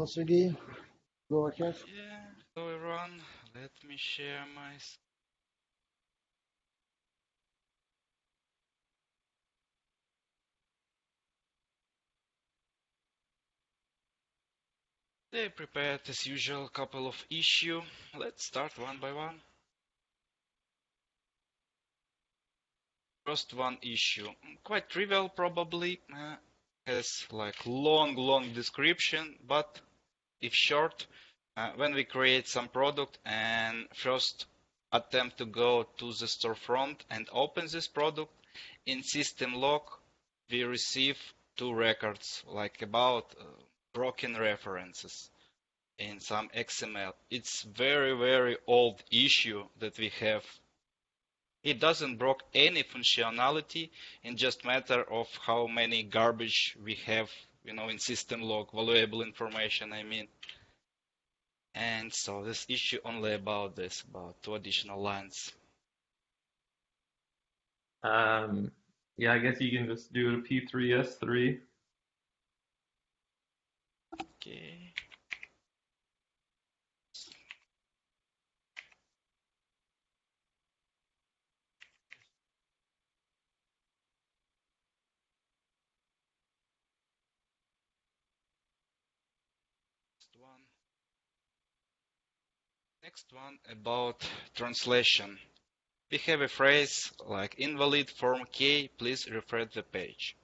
3D, go ahead. Yeah, hello everyone. Let me share my screen. They prepared as usual a couple of issues. Let's start one by one. First one issue, quite trivial probably, has like long description, but if short, when we create some product and first attempt to go to the storefront and open this product, in SystemLock we receive two records like about broken references in some XML. It's very old issue that we have. It doesn't broke any functionality, in just matter of how many garbage we have, in SystemLock, valuable information, I mean. And so this issue only about this, about two additional lines. Yeah, I guess you can just do a P3S3. Okay. Next one about translation. We have a phrase like invalid form K, please refresh the page.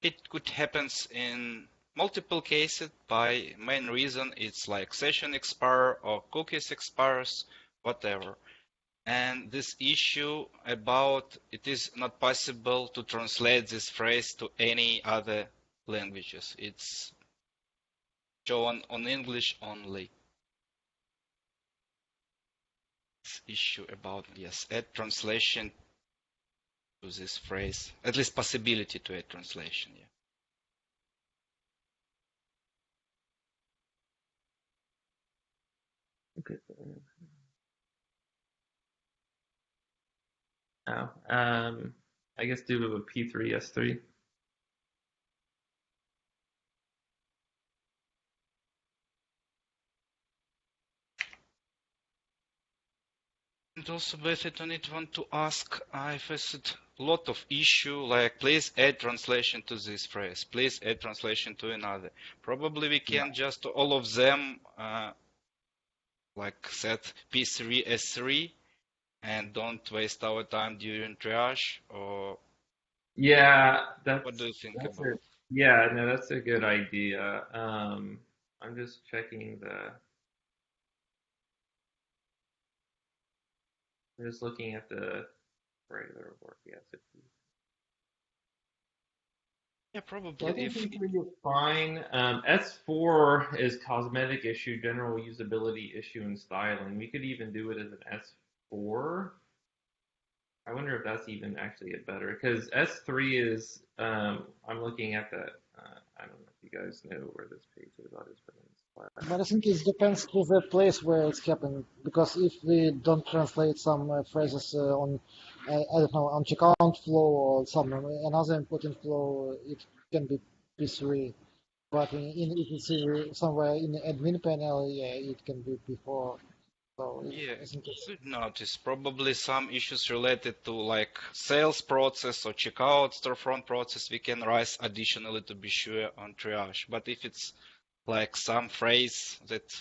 It could happen in multiple cases. By main reason it's like session expire or cookies expires, whatever. And this issue about it is not possible to translate this phrase to any other languages. It's shown on English only. This issue about, yes, add translation to this phrase, at least possibility to add translation. Yeah. Okay. Oh, I guess do a P3S3. And also Bethit on it want to ask, I faced a lot of issue like please add translation to this phrase, please add translation to another. Probably we can just all of them like set P3 S3 and don't waste our time during triage, or Yeah, what do you think that's about? yeah, no, that's a good idea. I'm just checking I'm just looking at the regular work. Yes, Yeah, so probably I think if P3 is fine. S4 is cosmetic issue, general usability issue, and styling. We could even do it as an S4. I wonder if that's even actually a better, because S3 is, I'm looking at that, I don't know if you guys know where this page is, I'll just put it in Slack. But I think it depends to the place where it's happening. Because if we don't translate some phrases on, I don't know, on checkout flow or some another important flow, it can be P3. But if it's somewhere in the admin panel, yeah, it can be before. So yeah, I think it's good notice. Probably some issues related to like sales process or checkout storefront process we can raise additionally to be sure on triage. But if it's like some phrase that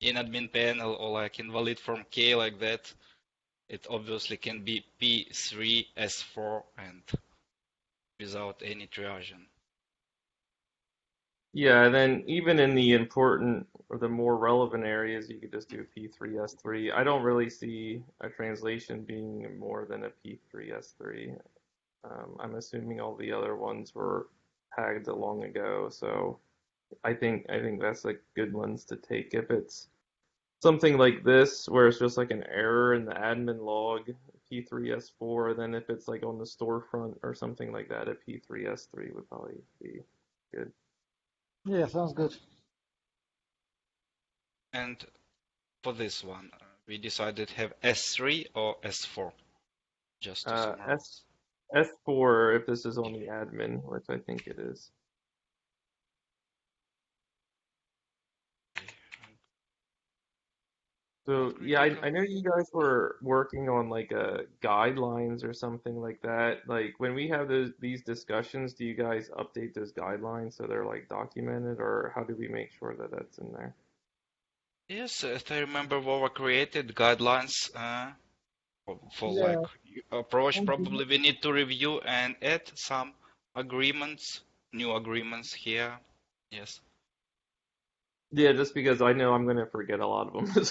in admin panel or like invalid form K like that, it obviously can be P3 S4 and without any triaging. Yeah, then even in the important or the more relevant areas, you could just do P3S3. I don't really see a translation being more than a P3S3. I'm assuming all the other ones were tagged long ago, so I think that's like good ones to take. If it's something like this where it's just like an error in the admin log, P3S4, then if it's like on the storefront or something like that, a P3S3 would probably be good. yeah, sounds good. And for this one, we decided to have S3 or S4, just to S summarize. S4 if this is on the admin, which I think it is. So not yeah, critical. I know you guys were working on like guidelines or something like that. Like when we have these discussions, do you guys update those guidelines so they're like documented, or how do we make sure that that's in there? Yes, if I remember, what were created guidelines for like Yeah, approach. and Probably we need to review and add some agreements, new agreements here. Yes. Yeah, just because I know I'm gonna forget a lot of them.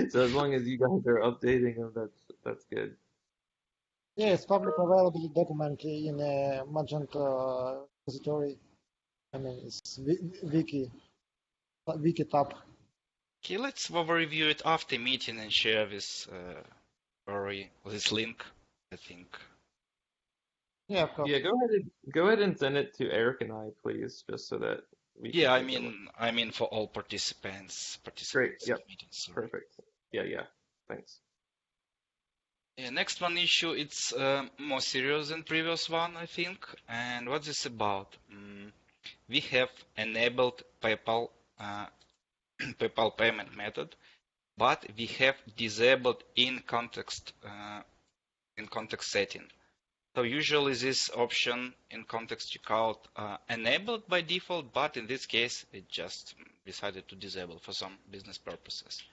So as long as you guys are updating them, that's good. yeah, Okay. it's public available document in Magento repository. I mean, it's wiki tab. Okay, let's overview it after meeting and share this story, this link, I think. Yeah, of course. Yeah, go ahead and send it to Eric and I, please, just so that we can Yeah, take a look. I mean for all Great. participants of Yep. meetings, sorry. Perfect. Yeah, yeah. Thanks. Yeah, next one issue, it's more serious than previous one, I think. And what's this about? We have enabled PayPal PayPal payment method, but we have disabled in context setting. So usually this option in context checkout enabled by default, but in this case it just decided to disable for some business purposes.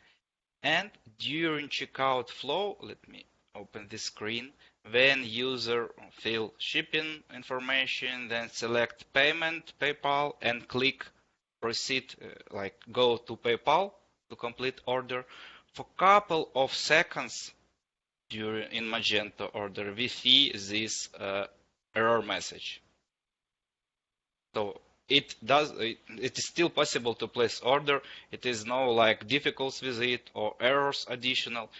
And during checkout flow, let me open this screen. When user fill shipping information, then select payment, PayPal, and click proceed, like go to PayPal to complete order. For couple of seconds during in Magento order, we see this error message. So it is still possible to place order. It is no like difficulties with it or errors additional.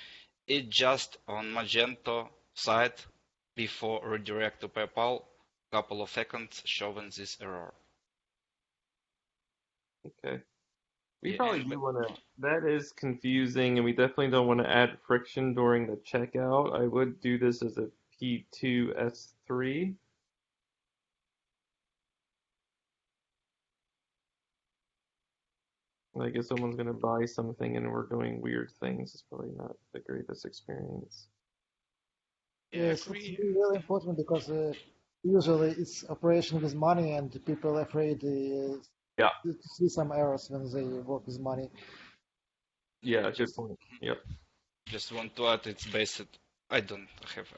It just on Magento side before redirect to PayPal, couple of seconds showing this error. Okay. We Yeah, probably and do want to. That is confusing, and we definitely don't want to add friction during the checkout. I would do this as a P2S3. Like if someone's gonna buy something and we're doing weird things, it's probably not the greatest experience. yeah, Yes, it's agree. really important because usually it's operation with money and people are afraid Yeah. to see some errors when they work with money. Yeah, Yeah, good point. Yep. just want to add it's based. I don't have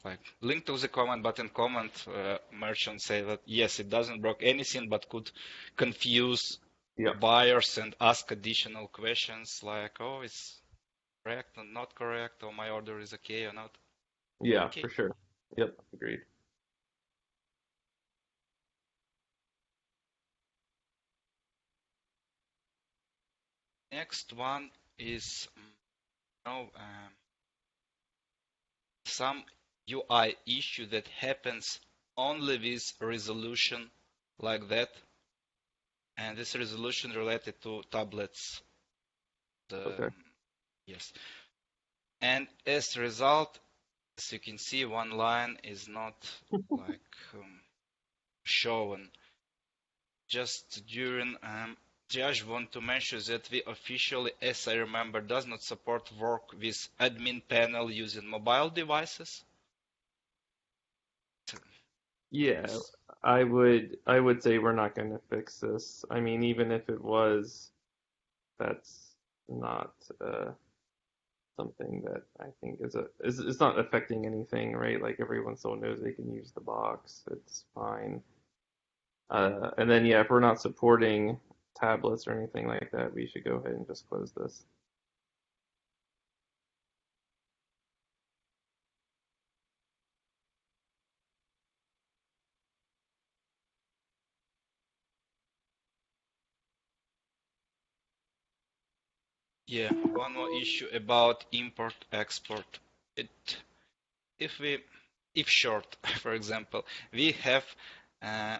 like link to the comment, but in comment merchants say that yes, it doesn't block anything, but could confuse Yep. buyers and ask additional questions like, oh, it's correct or not correct, or my order is okay or not. Yeah, Okay. for sure. Yep, agreed. Next one is some UI issue that happens only with resolution like that, and this resolution related to tablets. Okay. Yes, and as a result, as you can see, one line is not like shown. Just during Triage want to mention that we officially, as I remember, does not support work with admin panel using mobile devices. Yeah, I would say we're not going to fix this. I mean, even if it was, that's not something that I think is it's not affecting anything, right? Like everyone still knows they can use the box. It's fine. And then yeah, if we're not supporting tablets or anything like that, we should go ahead and just close this. Yeah, one more issue about import export. It if we if short, for example, we have uh,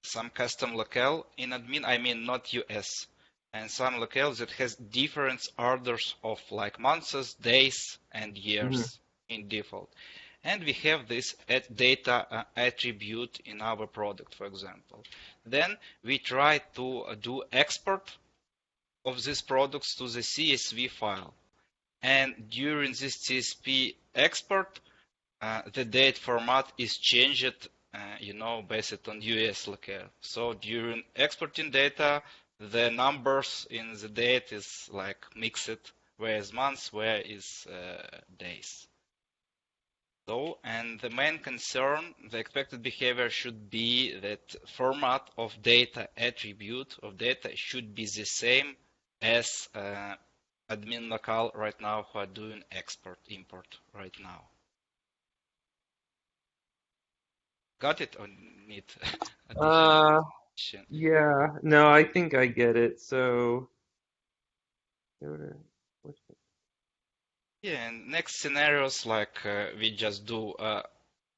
some custom locale in admin, I mean not US, and some locales that has different orders of like months, days, and Hmm. years in default. And we have this data attribute in our product, for example. Then we try to do export of these products to the CSV file. And during this CSP export, the date format is changed, based on US locale. So during exporting data, the numbers in the date is like mixed, where is months, where is days. So, and the main concern, the expected behavior should be that format of data attribute of data should be the same as admin local right now who are doing export import right now. Got it or need additional explanation? Yeah, no, I think I get it. So, Yeah, and next scenarios like we just do,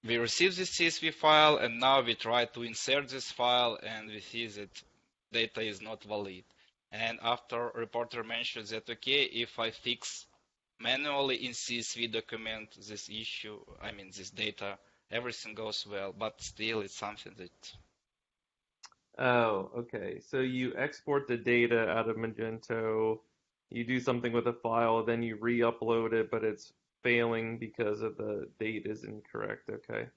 we receive this CSV file and now we try to insert this file and we see that data is not valid. And after reporter mentions that, okay, if I fix manually in CSV document this issue, I mean this data, everything goes well, but still it's something that. oh, okay. So you export the data out of Magento, you do something with the file, then you re-upload it, but it's failing because of the date is incorrect. Okay.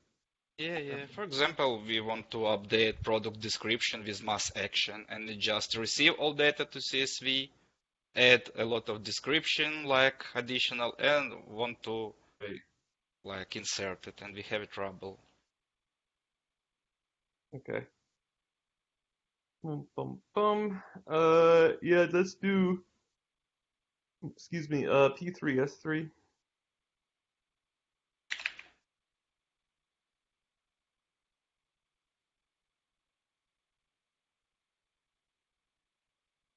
Yeah. For example, we want to update product description with mass action and we just receive all data to CSV, add a lot of description like additional and want to like insert it and we have trouble. Okay. Bum, bum, bum. Yeah, let's do, excuse me, P3S3.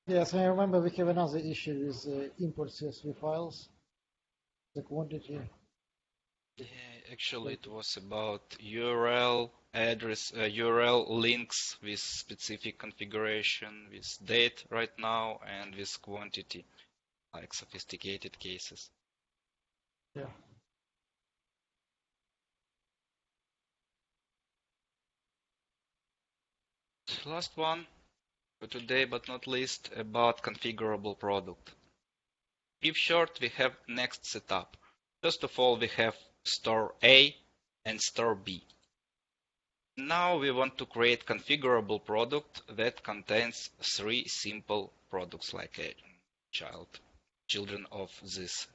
Yes, I remember we have another issue with import CSV files, the quantity. Yeah, actually it was about URL address, URL links with specific configuration, with date right now and with quantity, like sophisticated cases. Yeah. Last one for today, but not least, about configurable product. If short, we have next setup. First of all, we have store A and store B. Now we want to create configurable product that contains three simple products like a children of this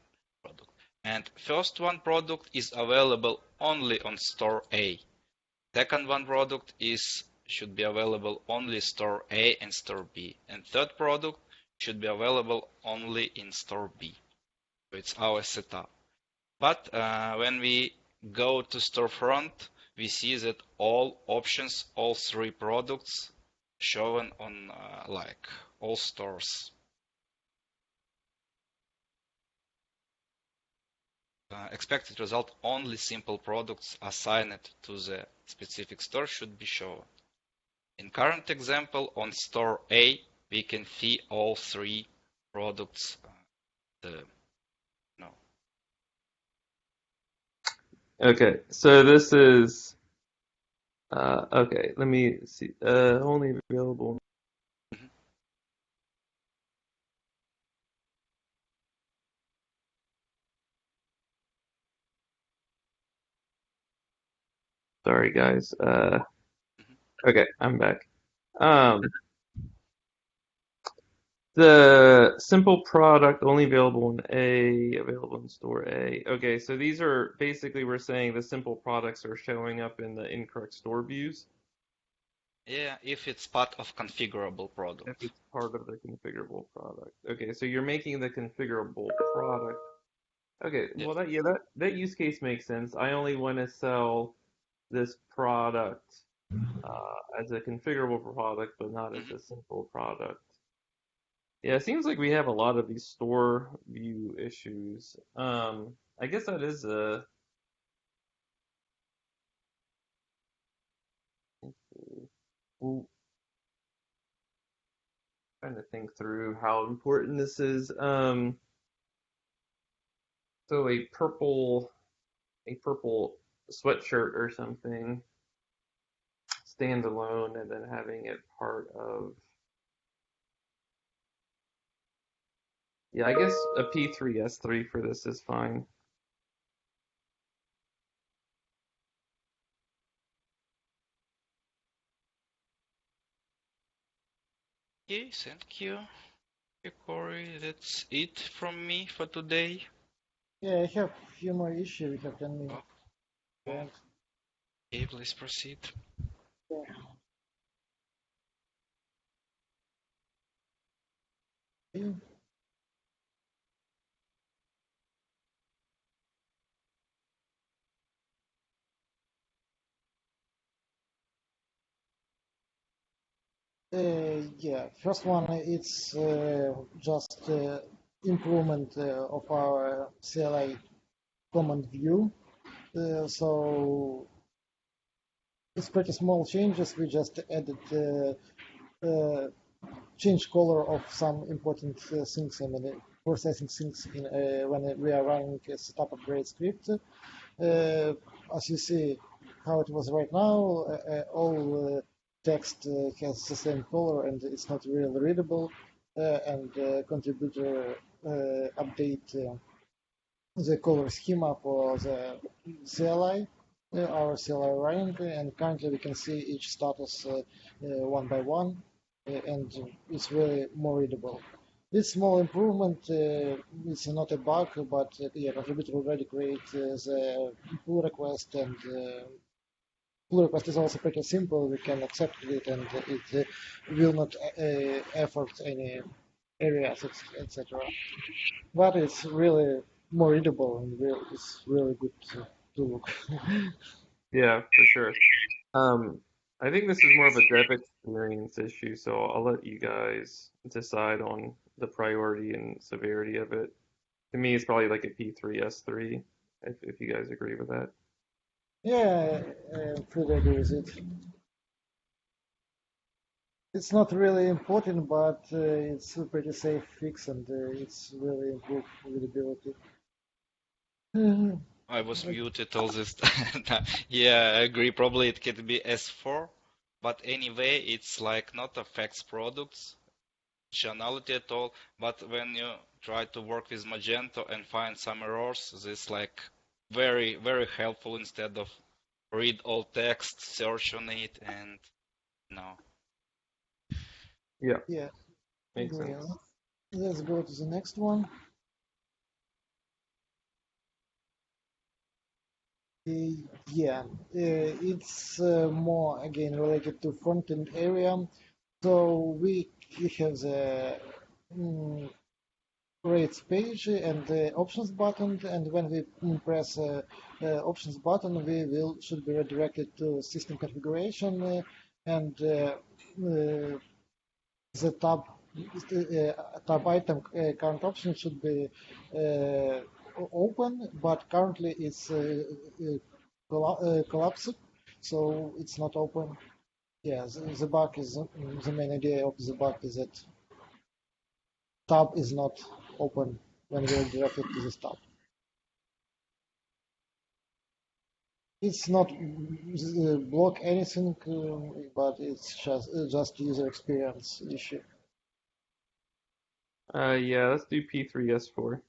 product. And first one product is available only on store A. Second one product should be available only store A and store B. And third product should be available only in store B. So it's our setup. But when we go to storefront, we see that all options, all three products shown on like all stores. Expected result, only simple products assigned to the specific store should be shown. In current example, on store A, we can see all three products. No. Okay, so this is, okay, let me see, only available. Mhm. Sorry, guys. Mhm. Okay, I'm back. Um, the simple product only available in A, available in store A. Okay, so these are basically we're saying the simple products are showing up in the incorrect store views Yeah, if it's part of configurable if product. it's part of the configurable product. Okay, so you're making the configurable product. Okay, Yeah. well that use case makes sense. I only want to sell this product as a configurable product, but not as Mhm. a simple product. Yeah, it seems like we have a lot of these store view issues. I guess that is a. Well, trying to think through how important this is. So a purple sweatshirt or something standalone, and then having it part of Yeah, I guess a P3S3 for this is fine. Okay, thank you, Corey. That's it from me for today. Yeah, I have a few more issues. We have 10 minutes. Oh, And, okay, please proceed. yeah. Yeah, first one, it's just improvement of our CLI Command View. So it's pretty small changes. We just added change color of some important things. I mean, processing things in, when we are running a setup upgrade script. As you see how it was right now, all text has the same color and it's not really readable. And contributor update the color schema for the CLI, our CLI running, and currently we can see each status one by one, and it's really more readable. This small improvement is not a bug, but yeah, contributor already create the pull request, and pull request is also pretty simple. We can accept it, and it will not effort any areas, etc. But it's really more readable and it's really good to look. Yeah, for sure. Um, I think this is more of a dev experience issue, so I'll let you guys decide on the priority and severity of it. To me, it's probably like a P3S3, if you guys agree with that. Yeah, I'm pretty agree with it. It's not really important, but it's a pretty safe fix and it's really improved readability. I was muted all this time. Yeah, I agree. Probably it could be S4, but anyway, it's like not affects products functionality at all. But when you try to work with Magento and find some errors, this like very, very helpful instead of read all text, search on it, and no. Yeah, Yeah, makes agree. sense. Let's go to the next one. Yeah, it's more again related to front-end area. So we have the rates page and the options button, and when we press options button, we will should be redirected to system configuration, and the tab item current option should be uh, open, but currently it's collapsed, so it's not open. Yeah, the bug is the main idea of the bug is that tab is not open when we redirect it to this tab. It's not block anything, but it's just user experience issue. Yeah, let's do P3S4.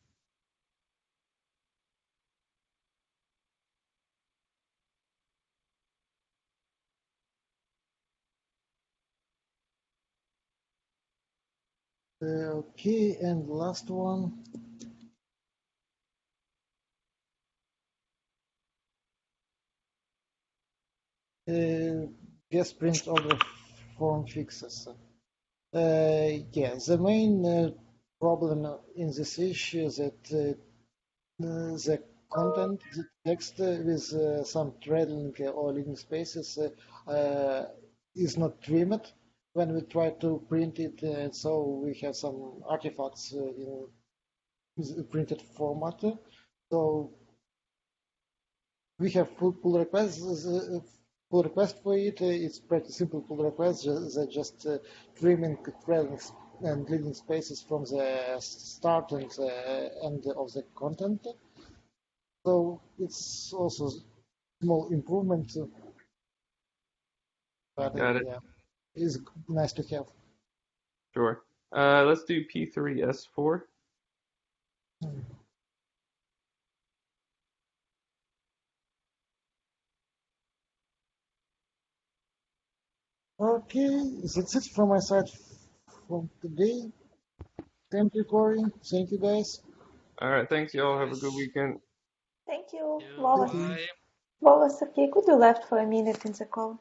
Okay, and last one. Guest print over form fixes. Yeah, the main problem in this issue is that the content, the text with some threading or leading spaces is not trimmed when we try to print it, and so we have some artifacts in the printed format. So we have full pull requests. Pull request for it. It's pretty simple pull request. Just trimming threads and leaving spaces from the start and the end of the content. So it's also small improvement, but Got it. yeah, it's nice to have. Sure. Let's do P3S4. Okay, that's it from my side from today. Thank you, Corey. Thank you, guys. All right, thanks, y'all. Have a good Yes. weekend. Thank you. You, Wallace. bye. Wallace, okay, could you left for a minute in the call?